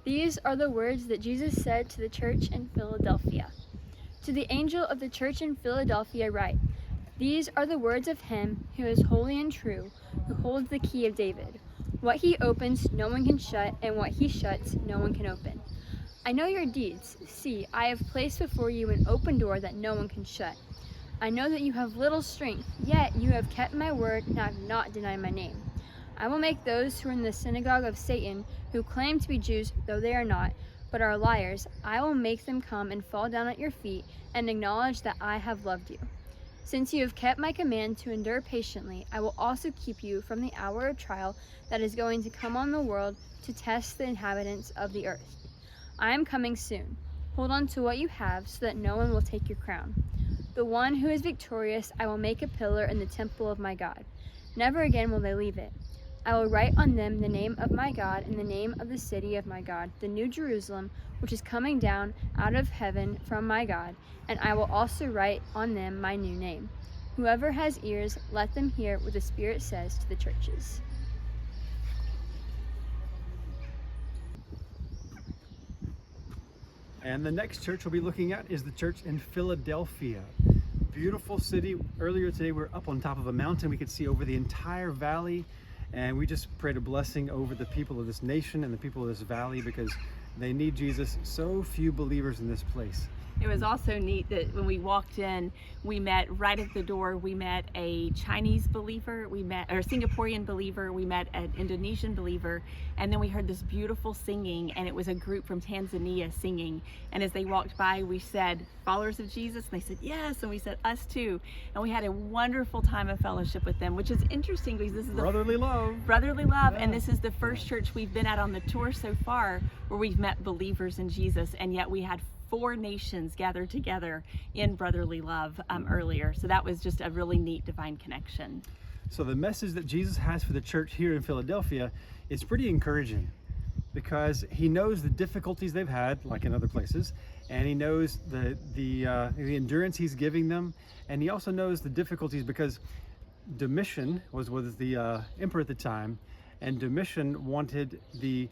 These are the words that Jesus said to the church in Philadelphia. To the angel of the church in Philadelphia write, these are the words of him who is holy and true, who holds the key of David. What he opens, no one can shut, and what he shuts, no one can open. I know your deeds. See, I have placed before you an open door that no one can shut. I know that you have little strength, yet you have kept my word and have not denied my name. I will make those who are in the synagogue of Satan, who claim to be Jews, though they are not, but are liars, I will make them come and fall down at your feet and acknowledge that I have loved you. Since you have kept my command to endure patiently, I will also keep you from the hour of trial that is going to come on the world to test the inhabitants of the earth. I am coming soon. Hold on to what you have so that no one will take your crown. The one who is victorious I will make a pillar in the temple of my God. Never again will they leave it. I will write on them the name of my God and the name of the city of my God, the New Jerusalem, which is coming down out of heaven from my God, and I will also write on them my new name. Whoever has ears, let them hear what the Spirit says to the churches. And the next church we'll be looking at is the church in Philadelphia. Beautiful city. Earlier today we were up on top of a mountain. We could see over the entire valley, and we just prayed a blessing over the people of this nation and the people of this valley because they need Jesus. So few believers in this place. It was also neat that when we walked in, we met right at the door, we met a Chinese believer, or a Singaporean believer, we met an Indonesian believer, and then we heard this beautiful singing, and it was a group from Tanzania singing. And as they walked by, we said, followers of Jesus? And they said, yes, and we said, us too. And we had a wonderful time of fellowship with them, which is interesting because this is brotherly love. Brotherly love, yeah. And this is the first church we've been at on the tour so far where we've met believers in Jesus, and yet we had 4 nations gathered together in brotherly love earlier. So that was just a really neat divine connection. So the message that Jesus has for the church here in Philadelphia is pretty encouraging because he knows the difficulties they've had, like in other places, and he knows the endurance he's giving them, and he also knows the difficulties because Domitian was the emperor at the time, and Domitian wanted the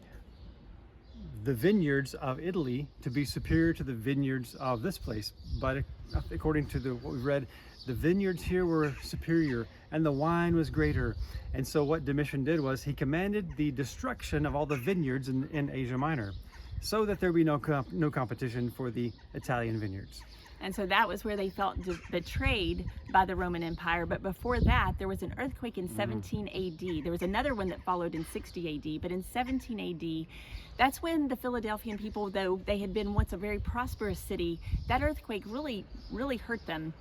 vineyards of Italy to be superior to the vineyards of this place. But according to what we read, the vineyards here were superior and the wine was greater. And so what Domitian did was he commanded the destruction of all the vineyards in Asia Minor so that there be no competition for the Italian vineyards. And so that was where they felt betrayed by the Roman Empire. But before that, there was an earthquake in 17 AD. There was another one that followed in 60 AD. But in 17 AD, that's when the Philadelphian people, though they had been once a very prosperous city, that earthquake really, really hurt them.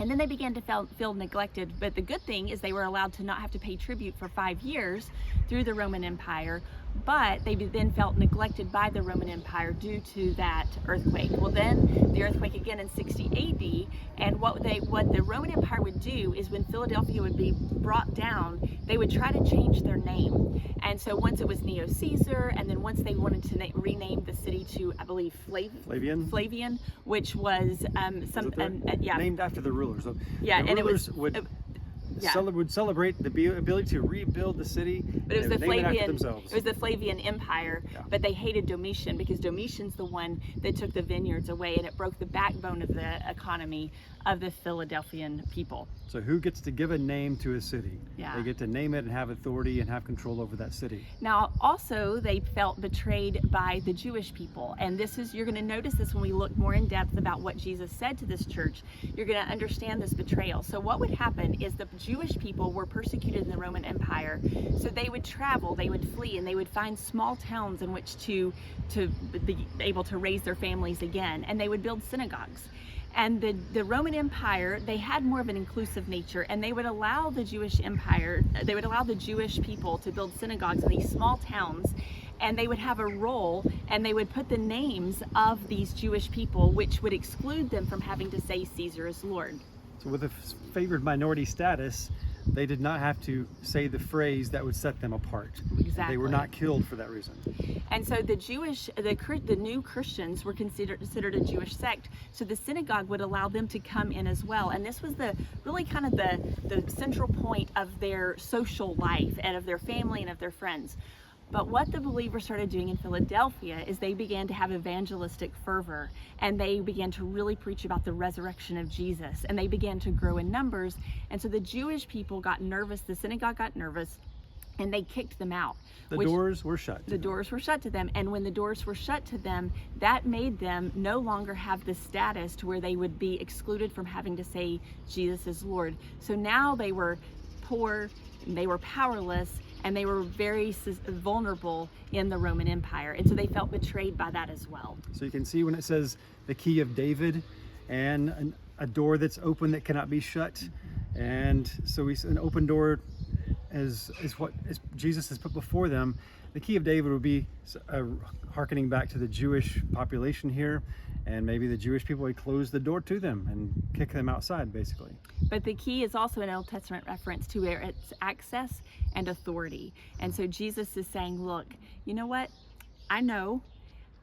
And then they began to feel neglected. But the good thing is they were allowed to not have to pay tribute for 5 years through the Roman Empire. But they then felt neglected by the Roman Empire due to that earthquake. Well, then the earthquake again in 60 AD, and what the Roman Empire would do is when Philadelphia would be brought down, they would try to change their name. And so once it was Neo Caesar, and then once they wanted to rename the city to, I believe, Flavian, which was named after the rulers. So yeah, the and rulers it was. would celebrate the ability to rebuild the city. But it was the it Flavian Empire, yeah. But they hated Domitian because Domitian's the one that took the vineyards away, and it broke the backbone of the economy of the Philadelphian people. So who gets to give a name to a city? Yeah. They get to name it and have authority and have control over that city. Now, also, they felt betrayed by the Jewish people. And you're going to notice this when we look more in depth about what Jesus said to this church. You're going to understand this betrayal. So what would happen is the Jewish people were persecuted in the Roman Empire. So they would travel, they would flee, and they would find small towns in which to be able to raise their families again. And they would build synagogues. And the Roman Empire, they had more of an inclusive nature, and they would allow the Jewish people to build synagogues in these small towns, and they would have a role, and they would put the names of these Jewish people, which would exclude them from having to say Caesar is Lord. So with a favored minority status, they did not have to say the phrase that would set them apart. Exactly. They were not killed for that reason. And so the new Christians were considered a Jewish sect. So the synagogue would allow them to come in as well. And this was really kind of the central point of their social life and of their family and of their friends. But what the believers started doing in Philadelphia is they began to have evangelistic fervor, and they began to really preach about the resurrection of Jesus, and they began to grow in numbers. And so the Jewish people got nervous, the synagogue got nervous, and they kicked them out. The doors were shut. The doors were shut to them, and when the doors were shut to them, that made them no longer have the status to where they would be excluded from having to say Jesus is Lord. So now they were poor, they were powerless, and they were very vulnerable in the Roman Empire, and so they felt betrayed by that as well. So you can see when it says the key of David, and a door that's open that cannot be shut, and so an open door is what Jesus has put before them. The key of David would be hearkening back to the Jewish population here, and maybe the Jewish people would close the door to them and kick them outside, basically. But the key is also an Old Testament reference to where it's access and authority. And so Jesus is saying, look, you know what? I know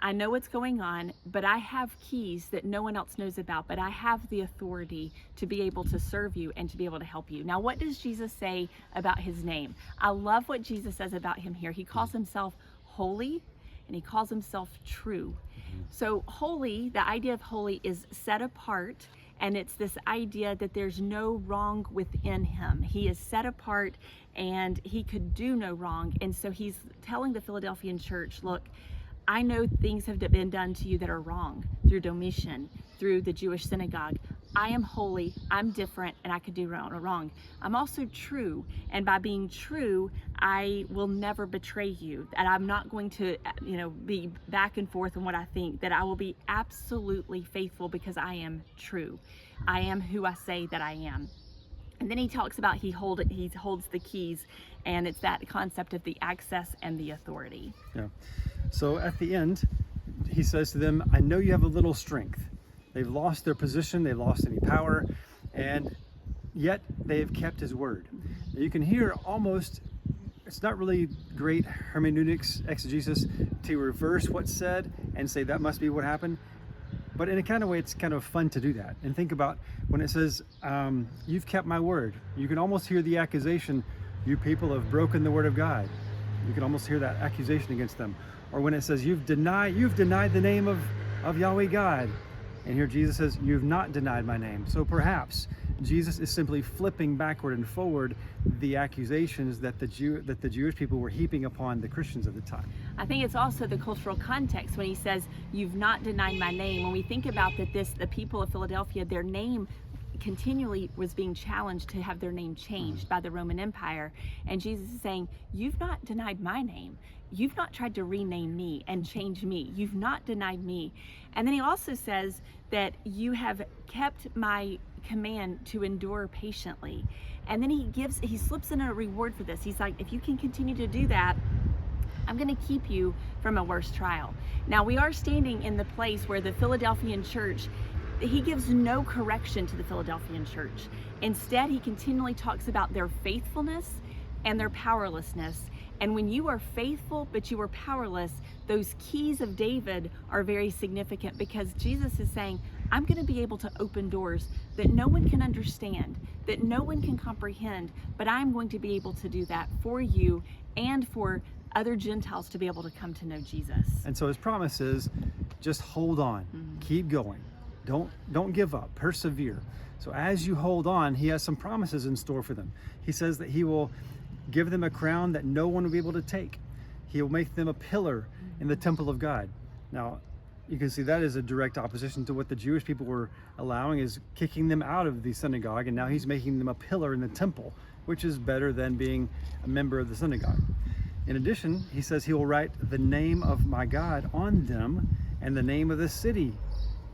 what's going on, but I have keys that no one else knows about, but I have the authority to be able to serve you and to be able to help you. Now, what does Jesus say about his name? I love what Jesus says about him here. He calls himself holy, and he calls himself true. So holy, the idea of holy is set apart, and it's this idea that there's no wrong within him. He is set apart and he could do no wrong. And so he's telling the Philadelphian church, look, I know things have been done to you that are wrong through Domitian, through the Jewish synagogue. I am holy, I'm different, and I could do wrong. I'm also true, and by being true, I will never betray you. And I'm not going to, be back and forth on what I think, that I will be absolutely faithful because I am true. I am who I say that I am. And then he talks about he holds the keys, and it's that concept of the access and the authority. Yeah. So at the end, he says to them, I know you have a little strength. They've lost their position, they've lost any power, and yet they have kept his word. Now you can hear almost, it's not really great hermeneutics, exegesis, to reverse what's said and say that must be what happened. But in a kind of way, it's kind of fun to do that. And think about when it says, you've kept my word. You can almost hear the accusation, you people have broken the word of God. You can almost hear that accusation against them. Or when it says, you've denied the name of Yahweh God. And here Jesus says, you've not denied my name. So perhaps Jesus is simply flipping backward and forward the accusations that the Jewish people were heaping upon the Christians at the time. I think it's also the cultural context when he says, you've not denied my name. When we think about that, the people of Philadelphia, their name continually was being challenged to have their name changed by the Roman Empire. And Jesus is saying, you've not denied my name. You've not tried to rename me and change me. You've not denied me. And then he also says that you have kept my command to endure patiently. And then he slips in a reward for this. He's like, if you can continue to do that, I'm going to keep you from a worse trial. Now, we are standing in the place where the Philadelphian church, he gives no correction to the Philadelphian church. Instead, he continually talks about their faithfulness and their powerlessness. And when you are faithful, but you are powerless, those keys of David are very significant, because Jesus is saying, I'm going to be able to open doors that no one can understand, that no one can comprehend, but I'm going to be able to do that for you and for other Gentiles to be able to come to know Jesus. And so his promise is, just hold on, keep going. Don't give up, persevere. So as you hold on, he has some promises in store for them. He says that he will give them a crown that no one will be able to take. He will make them a pillar in the temple of God. Now, you can see that is a direct opposition to what the Jewish people were allowing, is kicking them out of the synagogue, and now he's making them a pillar in the temple, which is better than being a member of the synagogue. In addition, he says he will write the name of my God on them, and the name of the city,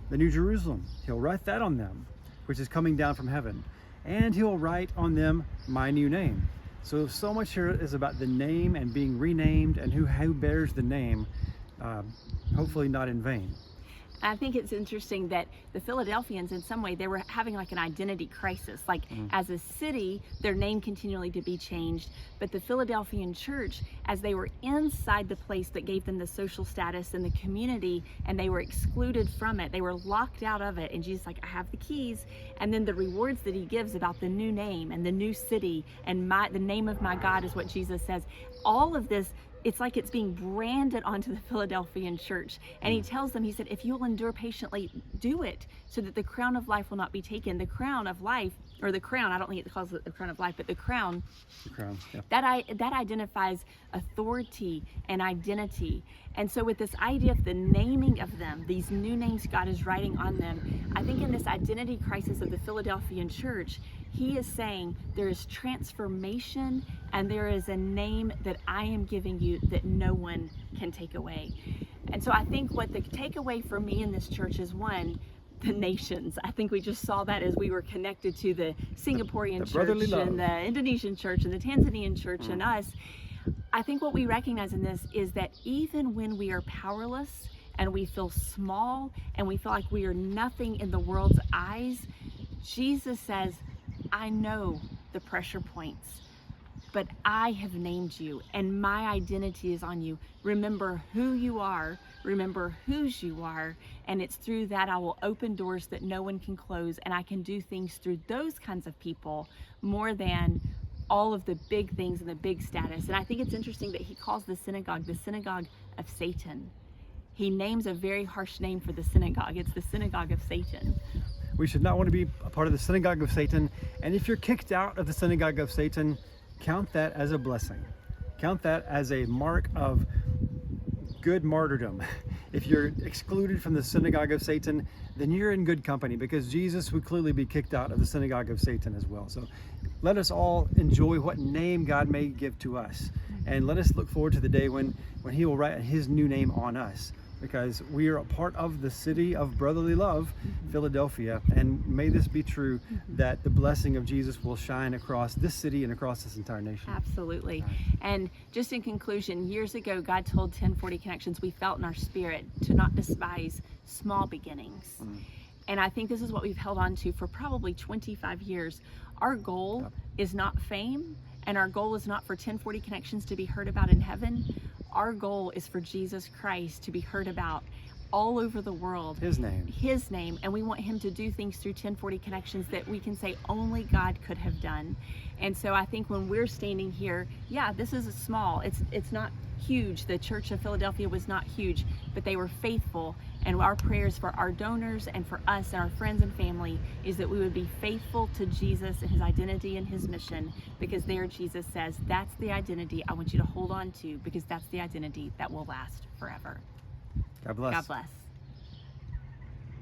the New Jerusalem. He'll write that on them, which is coming down from heaven. And he'll write on them my new name. So much here is about the name and being renamed, and who bears the name, hopefully not in vain. I think it's interesting that the Philadelphians, in some way, they were having like an identity crisis. Like as a city, their name continually to be changed. But the Philadelphian church, as they were inside the place that gave them the social status and the community, and they were excluded from it, they were locked out of it. And Jesus is like, I have the keys. And then the rewards that he gives about the new name and the new city and the name of my God is what Jesus says. All of this it's like it's being branded onto the Philadelphian church. And he tells them, he said, if you'll endure patiently, do it, so that the crown of life will not be taken. The crown of life, or the crown, I don't think it calls it the crown of life, but the crown, Yeah. that identifies authority and identity. And so with this idea of the naming of them, these new names God is writing on them, I think in this identity crisis of the Philadelphian church, he is saying there is transformation and there is a name that I am giving you that no one can take away. And so I think what the takeaway for me in this church is, one, the nations. I think we just saw that as we were connected to the Singaporean the church brotherly love. and the Indonesian church and the Tanzanian church and us. I think what we recognize in this is that even when we are powerless and we feel small and we feel like we are nothing in the world's eyes, Jesus says, I know the pressure points, but I have named you and my identity is on you. Remember who you are, remember whose you are, and it's through that I will open doors that no one can close, and I can do things through those kinds of people more than all of the big things and the big status. And I think it's interesting that he calls the synagogue of Satan. He names a very harsh name for the synagogue. It's the synagogue of Satan. We should not want to be a part of the synagogue of Satan. And if you're kicked out of the synagogue of Satan, count that as a blessing. Count that as a mark of good martyrdom. If you're excluded from the synagogue of Satan, then you're in good company, because Jesus would clearly be kicked out of the synagogue of Satan as well. So let us all enjoy what name God may give to us. And let us look forward to the day when he will write his new name on us, because we are a part of the city of brotherly love, Philadelphia. And may this be true, that the blessing of Jesus will shine across this city and across this entire nation. Absolutely. And just in conclusion, years ago, God told 1040 Connections, we felt in our spirit to not despise small beginnings. And I think this is what we've held on to for probably 25 years. Our goal is not fame, and our goal is not for 1040 Connections to be heard about in heaven. Our goal is for Jesus Christ to be heard about all over the world. His name. And we want him to do things through 1040 Connections that we can say only God could have done. And so I think when we're standing here, yeah, this is small. It's not huge. The Church of Philadelphia was not huge, but they were faithful. And our prayers for our donors and for us and our friends and family is that we would be faithful to Jesus and his identity and his mission, because there Jesus says, that's the identity I want you to hold on to, because that's the identity that will last forever. God bless. God bless.